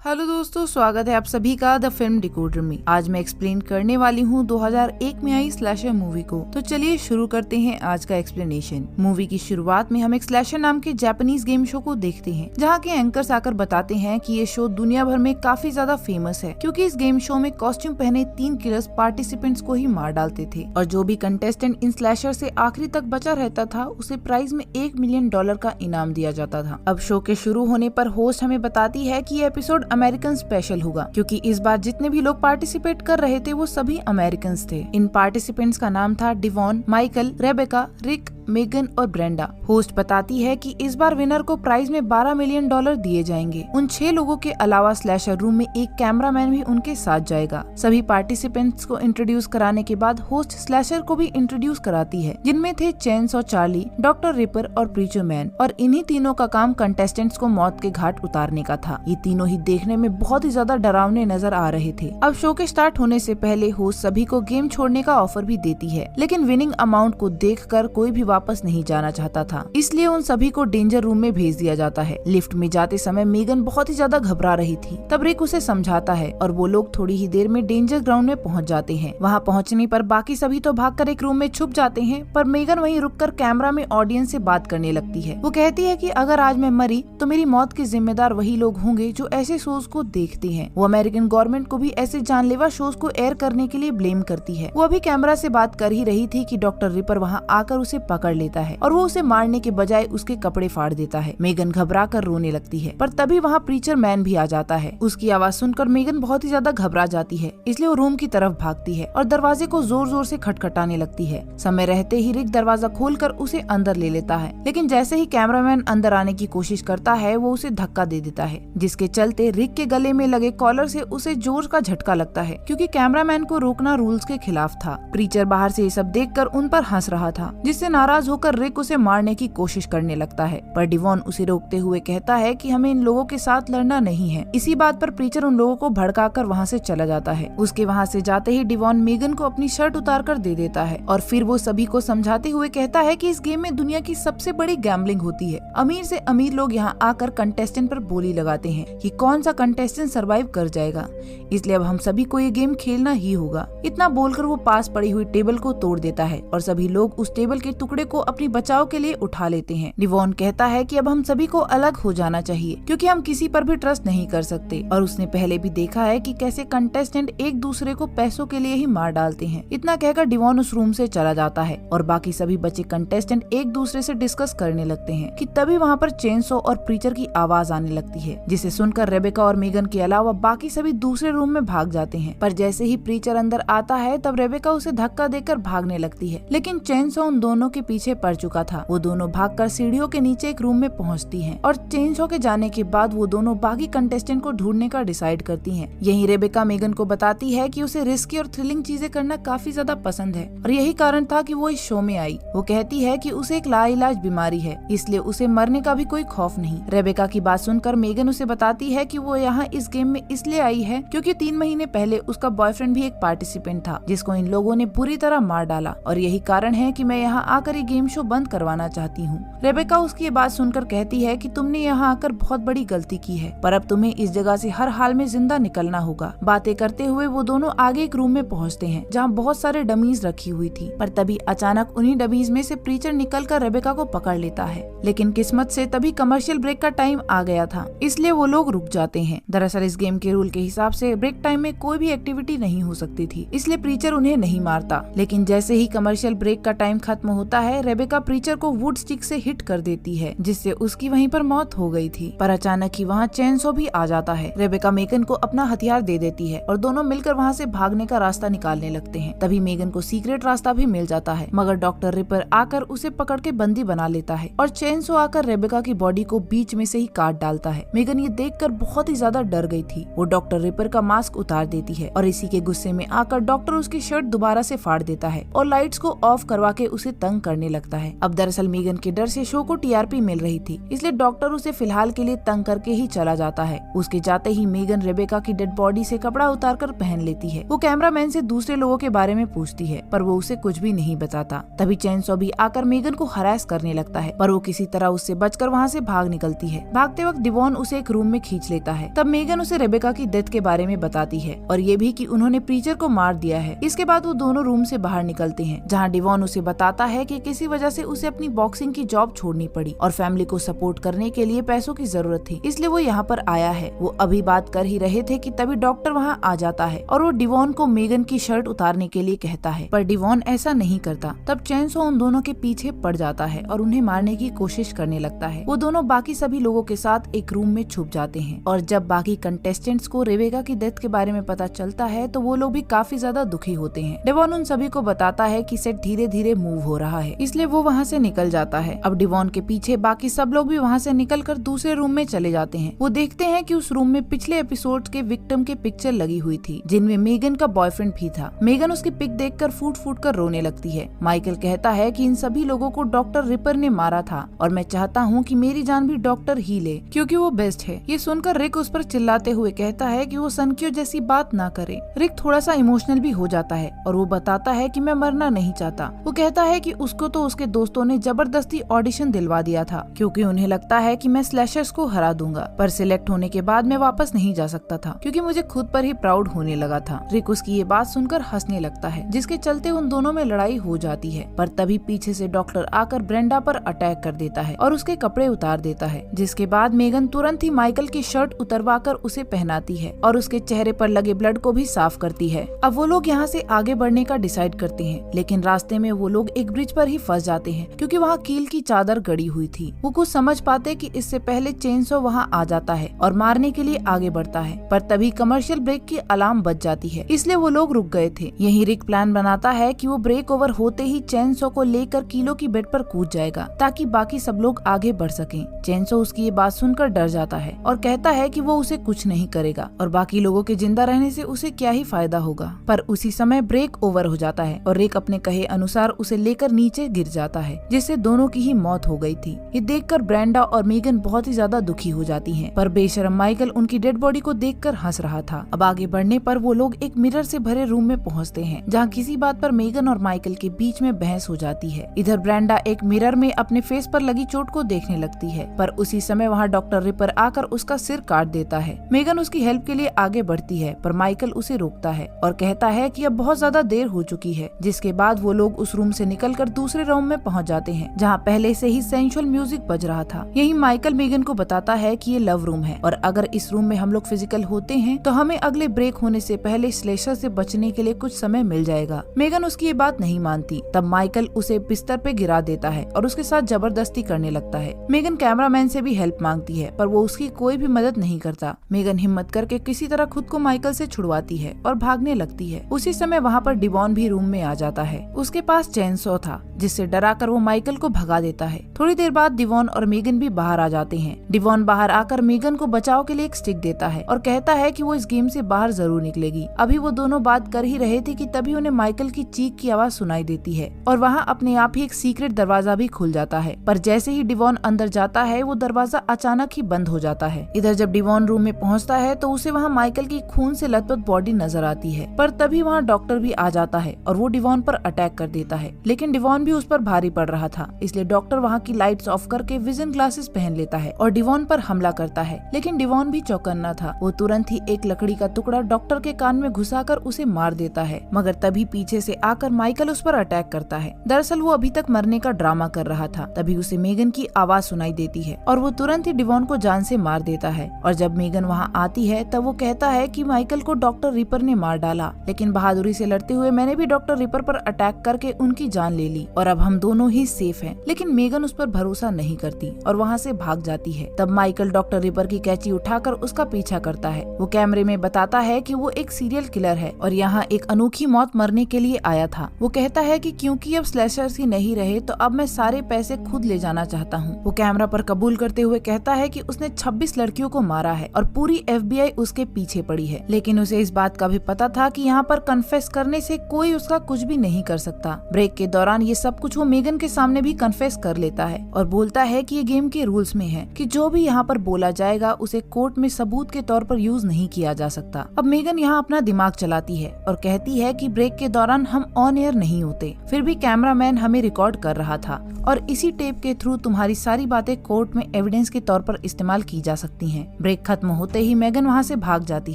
Hello दोस्तों, स्वागत है आप सभी का द फिल्म डिकोडर में। आज मैं एक्सप्लेन करने वाली हूँ 2001 में आई स्लैशर मूवी को। तो चलिए शुरू करते हैं आज का एक्सप्लेनेशन। मूवी की शुरुआत में हम एक स्लैशर नाम के जापानीज गेम शो को देखते हैं, जहाँ के एंकर्स आकर बताते हैं कि ये शो दुनिया भर में काफी ज्यादा फेमस है, क्योंकि इस गेम शो में कॉस्ट्यूम पहने 3 किलर्स पार्टिसिपेंट्स को ही मार डालते थे, और जो भी कंटेस्टेंट इन स्लैशर से आखिरी तक बचा रहता था उसे प्राइज में $1 मिलियन का इनाम दिया जाता था। अब शो के शुरू होने पर होस्ट हमें बताती है कि ये एपिसोड अमेरिकन स्पेशल होगा, क्योंकि इस बार जितने भी लोग पार्टिसिपेट कर रहे थे वो सभी अमेरिकन्स थे। इन पार्टिसिपेंट्स का नाम था डिवॉन, माइकल, रेबेका, रिक, मेगन और ब्रेंडा। होस्ट बताती है कि इस बार विनर को प्राइज में $12 मिलियन दिए जाएंगे। उन 6 लोगों के अलावा स्लैशर रूम में एक कैमरामैन भी उनके साथ जाएगा। सभी पार्टिसिपेंट्स को इंट्रोड्यूस कराने के बाद होस्ट स्लैशर को भी इंट्रोड्यूस कराती है, जिनमें थे चेनसॉ चार्ली, डॉक्टर रिपर और प्रीचर मैन। और इन्हीं तीनों का काम कंटेस्टेंट्स को मौत के घाट उतारने का था। ये तीनों ही देखने में बहुत ही ज्यादा डरावने नजर आ रहे थे। अब शो के स्टार्ट होने से पहले होस्ट सभी को गेम छोड़ने का ऑफर भी देती है, लेकिन विनिंग अमाउंट को देखकर कोई भी वापस नहीं जाना चाहता था, इसलिए उन सभी को डेंजर रूम में भेज दिया जाता है। लिफ्ट में जाते समय मेगन बहुत ही ज्यादा घबरा रही थी। तब रिक उसे समझाता है और वो लोग थोड़ी ही देर में डेंजर ग्राउंड में पहुंच जाते हैं। वहां पहुंचने पर बाकी सभी तो भागकर एक रूम में छुप जाते हैं, पर मेगन वहीं रुककर कैमरा में ऑडियंस से बात करने लगती है। वो कहती है कि अगर आज मैं मरी तो मेरी मौत के जिम्मेदार वही लोग होंगे जो ऐसे शोज को देखते हैं। वो अमेरिकन गवर्नमेंट को भी ऐसे जानलेवा शोज को एयर करने के लिए ब्लेम करती है। वो अभी कैमरा से बात कर ही रही थी कि डॉक्टर रिपर वहाँ आकर उसे पकड़ लेता है और वो उसे मारने के बजाय उसके कपड़े फाड़ देता है। मेगन घबरा कर रोने लगती है, पर तभी वहाँ प्रीचर मैन भी आ जाता है। उसकी आवाज सुनकर मेगन बहुत ही ज्यादा घबरा जाती है, इसलिए वो रूम की तरफ भागती है और दरवाजे को जोर जोर से खटखटाने लगती है। समय रहते ही रिक दरवाजा खोलकर उसे अंदर ले लेता है, लेकिन जैसे ही कैमरामैन अंदर आने की कोशिश करता है वो उसे धक्का दे देता है, जिसके चलते रिक के गले में लगे कॉलर से उसे जोर का झटका लगता है, क्योंकि कैमरामैन को रोकना रूल्स के खिलाफ था। प्रीचर बाहर से ये सब देखकर उन पर हंस रहा था, जिससे नाराज होकर रिक उसे मारने की कोशिश करने लगता है, पर डिवॉन उसे रोकते हुए कहता है कि हमें इन लोगों के साथ लड़ना नहीं है। इसी बात पर प्रीचर उन लोगों को भड़काकर वहाँ से चला जाता है। उसके वहाँ से जाते ही डिवॉन मेगन को अपनी शर्ट उतार कर दे देता है, और फिर वो सभी को समझाते हुए कहता है कि इस गेम में दुनिया की सबसे बड़ी गैम्बलिंग होती है। अमीर से अमीर लोग यहाँ आकर कंटेस्टेंट पर बोली लगाते हैं कि कौन सा कंटेस्टेंट सरवाइव कर जाएगा, इसलिए अब हम सभी को ये गेम खेलना ही होगा। इतना बोलकर वो पास पड़ी हुई टेबल को तोड़ देता है और सभी लोग उस टेबल के टुकड़े को अपनी बचाव के लिए उठा लेते हैं। डिवॉन कहता है कि अब हम सभी को अलग हो जाना चाहिए, क्योंकि हम किसी पर भी ट्रस्ट नहीं कर सकते, और उसने पहले भी देखा है कि कैसे कंटेस्टेंट एक दूसरे को पैसों के लिए ही मार डालते हैं। इतना कहकर डिवॉन उस रूम से चला जाता है और बाकी सभी बचे कंटेस्टेंट एक दूसरे से डिस्कस करने लगते हैं कि तभी वहाँ पर चेनसॉ और प्रीचर की आवाज आने लगती है, जिसे सुनकर रेबेका और मेगन के अलावा बाकी सभी दूसरे रूम में भाग जाते हैं। पर जैसे ही प्रीचर अंदर आता है तब रेबेका उसे धक्का देकर भागने लगती है, लेकिन चेनसॉ उन दोनों के पीछे पड़ चुका था। वो दोनों भागकर सीढ़ियों के नीचे एक रूम में पहुंचती हैं, और चेनसॉ के जाने के बाद वो दोनों बाकी कंटेस्टेंट को ढूंढने का डिसाइड करती हैं। यही रेबेका मेगन को बताती है कि उसे रिस्की और थ्रिलिंग चीजें करना काफी ज्यादा पसंद है, और यही कारण था कि वो इस शो में आई। वो कहती है कि उसे एक लाइलाज बीमारी है, इसलिए उसे मरने का भी कोई खौफ नहीं। रेबेका की बात सुनकर मेगन उसे बताती है कि वो यहाँ इस गेम में इसलिए आई है क्योंकि 3 महीने पहले उसका बॉयफ्रेंड भी एक पार्टिसिपेंट था, जिसको इन लोगों ने बुरी तरह मार डाला, और यही कारण है कि मैं यहाँ आकर ये गेम शो बंद करवाना चाहती हूँ। रेबेका उसकी ये बात सुनकर कहती है कि तुमने यहाँ आकर बहुत बड़ी गलती की है, पर अब तुम्हें इस जगह से हर हाल में जिंदा निकलना होगा। बातें करते हुए वो दोनों आगे एक रूम में पहुँचते हैं, जहाँ बहुत सारे डमीज रखी हुई थी, पर तभी अचानक उन्हीं डमीज में से प्रीचर निकलकर रेबेका को पकड़ लेता है। लेकिन किस्मत से तभी कमर्शियल ब्रेक का टाइम आ गया था, इसलिए वो लोग रुक जाते हैं। दरअसल इस गेम के रूल के हिसाब से ब्रेक टाइम में कोई भी एक्टिविटी नहीं हो सकती थी, इसलिए प्रीचर उन्हें नहीं मारता। लेकिन जैसे ही कमर्शियल ब्रेक का टाइम खत्म होता है, रेबेका प्रीचर को वुड स्टिक से हिट कर देती है, जिससे उसकी वहीं पर मौत हो गई थी। पर अचानक ही वहाँ चेनसॉ भी आ जाता है। रेबेका मेगन को अपना हथियार दे देती है और दोनों मिलकर वहाँ से भागने का रास्ता निकालने लगते हैं। तभी मेगन को सीक्रेट रास्ता भी मिल जाता है, मगर डॉक्टर रिपर आकर उसे पकड़ के बंदी बना लेता है, और चेनसॉ आकर रेबेका की बॉडी को बीच में से ही काट डालता है। मेगन ये देखकर बहुत ही ज्यादा डर गई थी। वो डॉक्टर रिपर का मास्क उतार देती है, और इसी के गुस्से में आकर डॉक्टर उसकी शर्ट दोबारा से फाड़ देता है और लाइट्स को ऑफ करवा के उसे तंग करने करने लगता है। अब दरअसल मेगन के डर से शो को टीआरपी मिल रही थी, इसलिए डॉक्टर उसे फिलहाल के लिए तंग करके ही चला जाता है। उसके जाते ही मेगन रेबेका की डेड बॉडी से कपड़ा उतारकर पहन लेती है। वो कैमरामैन से दूसरे लोगों के बारे में पूछती है, पर वो उसे कुछ भी नहीं बताता। तभी चेनसॉ भी आकर मेगन को हरास करने लगता है, पर वो किसी तरह उससे बचकर वहाँ से भाग निकलती है। भागते वक्त डिवॉन उसे एक रूम में खींच लेता है। तब मेगन उसे रेबेका की डेथ के बारे में बताती है और ये भी कि उन्होंने प्रीचर को मार दिया है। इसके बाद वो दोनों रूम से बाहर निकलते हैं, जहाँ डिवॉन उसे बताता है कि किसी वजह से उसे अपनी बॉक्सिंग की जॉब छोड़नी पड़ी और फैमिली को सपोर्ट करने के लिए पैसों की जरूरत थी, इसलिए वो यहाँ पर आया है। वो अभी बात कर ही रहे थे कि तभी डॉक्टर वहाँ आ जाता है और वो डिवॉन को मेगन की शर्ट उतारने के लिए कहता है, पर डिवॉन ऐसा नहीं करता। तब चेनसॉ उन दोनों के पीछे पड़ जाता है और उन्हें मारने की कोशिश करने लगता है। वो दोनों बाकी सभी लोगों के साथ एक रूम में छुप जाते हैं और जब बाकी कंटेस्टेंट्स को रेबेका की डेथ के बारे में पता चलता है तो वो लोग भी काफी ज्यादा दुखी होते हैं। डिवॉन उन सभी को बताता है कि सेट धीरे धीरे मूव हो रहा है, इसलिए वो वहाँ से निकल जाता है। अब डिवॉन के पीछे बाकी सब लोग भी वहाँ से निकलकर दूसरे रूम में चले जाते हैं। वो देखते हैं कि उस रूम में पिछले एपिसोड के विक्टिम के पिक्चर लगी हुई थी, जिनमें मेगन का बॉयफ्रेंड भी था। मेगन उसकी पिक देखकर फूट फूट कर रोने लगती है। माइकल कहता है कि इन सभी लोगों को डॉक्टर रिपर ने मारा था और मैं चाहता हूँ कि मेरी जान भी डॉक्टर ही ले, क्योंकि वो बेस्ट है। ये सुनकर रिक उस पर चिल्लाते हुए कहता है कि वो सनक्यो जैसी बात ना करे। रिक थोड़ा सा इमोशनल भी हो जाता है और वो बताता है कि मैं मरना नहीं चाहता। वो कहता है कि उसको तो उसके दोस्तों ने जबरदस्ती ऑडिशन दिलवा दिया था, क्योंकि उन्हें लगता है कि मैं स्लैशर्स को हरा दूंगा, पर सिलेक्ट होने के बाद मैं वापस नहीं जा सकता था, क्योंकि मुझे खुद पर ही प्राउड होने लगा था। रिक उसकी ये बात सुनकर हंसने लगता है, जिसके चलते उन दोनों में लड़ाई हो जाती है। पर तभी पीछे से डॉक्टर आकर ब्रेंडा पर अटैक कर देता है और उसके कपड़े उतार देता है, जिसके बाद मेगन तुरंत ही माइकल की शर्ट उतरवाकर उसे पहनाती है और उसके चेहरे पर लगे ब्लड को भी साफ करती है। अब वो लोग यहाँ से आगे बढ़ने का डिसाइड करते हैं, लेकिन रास्ते में वो लोग एक ब्रिज पर ही फंस जाते हैं, क्योंकि वहाँ कील की चादर गड़ी हुई थी। वो कुछ समझ पाते कि इससे पहले चेनसॉ वहाँ आ जाता है और मारने के लिए आगे बढ़ता है, पर तभी कमर्शियल ब्रेक की अलार्म बज जाती है, इसलिए वो लोग रुक गए थे। यही रिक प्लान बनाता है कि वो ब्रेक ओवर होते ही चेनसॉ को लेकर कीलो की बेड पर कूद जाएगा, ताकि बाकी सब लोग आगे बढ़ सकें। चेनसॉ उसकी ये बात सुनकर डर जाता है और कहता है कि वो उसे कुछ नहीं करेगा और बाकी लोगों के जिंदा रहने से उसे क्या ही फायदा होगा। पर उसी समय ब्रेक ओवर हो जाता है और रिक अपने कहे अनुसार उसे लेकर नीचे गिर जाता है, जिससे दोनों की ही मौत हो गई थी। ये देखकर ब्रेंडा और मेगन बहुत ही ज्यादा दुखी हो जाती हैं, पर बेशरम माइकल उनकी डेड बॉडी को देखकर हंस रहा था। अब आगे बढ़ने पर वो लोग एक मिरर से भरे रूम में पहुंचते हैं, जहां किसी बात पर मेगन और माइकल के बीच में बहस हो जाती है। इधर ब्रेंडा एक मिरर में अपने फेस पर लगी चोट को देखने लगती है, पर उसी समय वहाँ डॉक्टर रिपर आकर उसका सिर काट देता है। मेगन उसकी हेल्प के लिए आगे बढ़ती है, पर माइकल उसे रोकता है और कहता है कि अब बहुत ज्यादा देर हो चुकी है। जिसके बाद वो लोग उस रूम से निकलकर दूसरे रूम में पहुंच जाते हैं, जहाँ पहले से ही सेंसुअल म्यूजिक बज रहा था। यही माइकल मेगन को बताता है कि ये लव रूम है और अगर इस रूम में हम लोग फिजिकल होते हैं तो हमें अगले ब्रेक होने से पहले स्लेशर से बचने के लिए कुछ समय मिल जाएगा। मेगन उसकी ये बात नहीं मानती। तब माइकल उसे बिस्तर पे गिरा देता है और उसके साथ जबरदस्ती करने लगता है। मेगन कैमरामैन से भी हेल्प मांगती है, पर वो उसकी कोई भी मदद नहीं करता। मेगन हिम्मत करके किसी तरह खुद को माइकल से छुड़वाती है और भागने लगती है। उसी समय वहाँ पर डिवॉन भी रूम में आ जाता है। उसके पास चेनसॉ था, जिससे डराकर वो माइकल को भगा देता है। थोड़ी देर बाद डिवॉन और मेगन भी बाहर आ जाते हैं। डिवॉन बाहर आकर मेगन को बचाव के लिए एक स्टिक देता है और कहता है कि वो इस गेम से बाहर जरूर निकलेगी। अभी वो दोनों बात कर ही रहे थे कि तभी उन्हें माइकल की चीख की आवाज सुनाई देती है और वहाँ अपने आप ही एक सीक्रेट दरवाजा भी खुल जाता है। पर जैसे ही डिवॉन अंदर जाता है वो दरवाजा अचानक ही बंद हो जाता है। इधर जब डिवॉन रूम में पहुँचता है तो उसे वहाँ माइकल की खून से लथपथ बॉडी नजर आती है, पर तभी वहाँ डॉक्टर भी आ जाता है और वो डिवॉन पर अटैक कर देता है। लेकिन डिवॉन भी उस पर भारी पड़ रहा था, इसलिए डॉक्टर वहाँ की लाइट्स ऑफ करके विजन ग्लासेस पहन लेता है और डिवॉन पर हमला करता है। लेकिन डिवॉन भी चौकन्ना था। वो तुरंत ही एक लकड़ी का टुकड़ा डॉक्टर के कान में घुसाकर उसे मार देता है, मगर तभी पीछे से आकर माइकल उस पर अटैक करता है। दरअसल वो अभी तक मरने का ड्रामा कर रहा था। तभी उसे मेगन की आवाज सुनाई देती है और वो तुरंत ही डिवॉन को जान से मार देता है। और जब मेगन वहाँ आती है तब वो कहता है कि माइकल को डॉक्टर रिपर ने मार डाला, लेकिन बहादुरी से लड़ते हुए मैंने भी डॉक्टर रिपर पर अटैक करके उनकी जान ले ली और अब हम दोनों ही सेफ हैं। लेकिन मेगन उस पर भरोसा नहीं करती और वहाँ से भाग जाती है। तब माइकल डॉक्टर रिपर की कैंची उठाकर उसका पीछा करता है। वो कैमरे में बताता है कि वो एक सीरियल किलर है और यहाँ एक अनोखी मौत मरने के लिए आया था। वो कहता है कि क्योंकि अब स्लैशर्स ही नहीं रहे तो अब मैं सारे पैसे खुद ले जाना चाहता हूँ। वो कैमरा पर कबूल करते हुए कहता है कि उसने 26 लड़कियों को मारा है और पूरी FBI उसके पीछे पड़ी है। लेकिन उसे इस बात का भी पता था कि यहाँ पर कन्फेस करने से कोई उसका कुछ भी नहीं कर सकता। ब्रेक के दौरान ये सब कुछ वो मेगन के सामने भी कन्फेस कर लेता है और बोलता है कि ये गेम के रूल्स में है कि जो भी यहाँ पर बोला जाएगा उसे कोर्ट में सबूत के तौर पर यूज नहीं किया जा सकता। अब मेगन यहाँ अपना दिमाग चलाती है और कहती है कि ब्रेक के दौरान हम ऑन एयर नहीं होते, फिर भी कैमरामैन हमें रिकॉर्ड कर रहा था और इसी टेप के थ्रू तुम्हारी सारी बातें कोर्ट में एविडेंस के तौर पर इस्तेमाल की जा सकती हैं। ब्रेक खत्म होते ही मेगन वहाँ से भाग जाती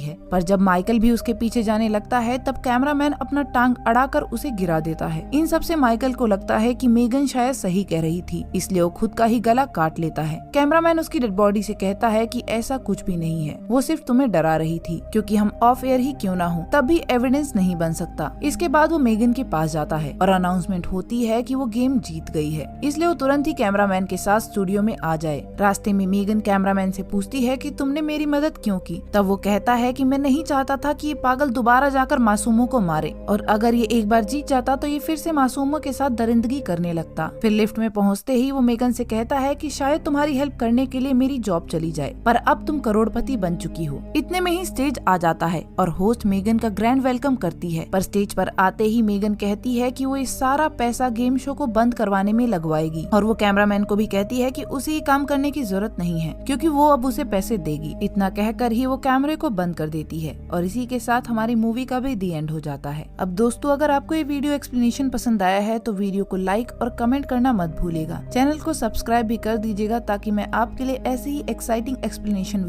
है, पर जब माइकल भी उसके पीछे जाने लगता है तब कैमरामैन अपना टांग अड़ाकर उसे गिरा देता है। इन सब से माइकल को लगता है कि मेगन शायद सही कह रही थी, इसलिए वो खुद का ही गला काट लेता है। कैमरामैन उसकी डेड बॉडी से कहता है कि ऐसा कुछ भी नहीं है, वो सिर्फ तुम्हें डरा रही थी, क्योंकि हम ऑफ एयर ही क्यों ना हो तब भी एविडेंस नहीं बन सकता। इसके बाद वो मेगन के पास जाता है और अनाउंसमेंट होती है कि वो गेम जीत गई है, इसलिए वो तुरंत ही कैमरामैन के साथ स्टूडियो में आ जाए। रास्ते में मेगन कैमरामैन से पूछती है कि तुमने मेरी मदद क्यों की? तब वो कहता है कि मैं नहीं चाहता था कि ये पागल दोबारा जाकर मासूमों को मारे, और अगर ये एक बार जीत जाता तो ये फिर से मासूमों के साथ दरिंदगी करने लगता। फिर लिफ्ट में पहुंचते ही वो मेगन से कहता है कि शायद तुम्हारी हेल्प करने के लिए मेरी जॉब चली जाए, पर अब तुम करोड़पति बन चुकी हो। इतने में ही स्टेज आ जाता है और होस्ट मेगन का ग्रैंड वेलकम करती है, पर स्टेज पर आते ही मेगन कहती है कि वो इस सारा पैसा गेम शो को बंद करवाने में लगवाएगी, और वो कैमरामैन को भी कहती है कि उसे ये काम करने की जरूरत नहीं है क्योंकि वो अब उसे पैसे देगी। इतना कहकर ही वो कैमरे को बंद कर देती है और इसी के साथ हमारी मूवी का भी दी एंड हो जाता है। अब दोस्तों, अगर आपको ये वीडियो एक्सप्लेनेशन पसंद आया है तो वीडियो को लाइक और कमेंट करना मत भूलिएगा। चैनल को सब्सक्राइब भी कर दीजिएगा ताकि मैं आपके लिए ऐसे ही एक्साइटिंग एक्सप्लेनेशन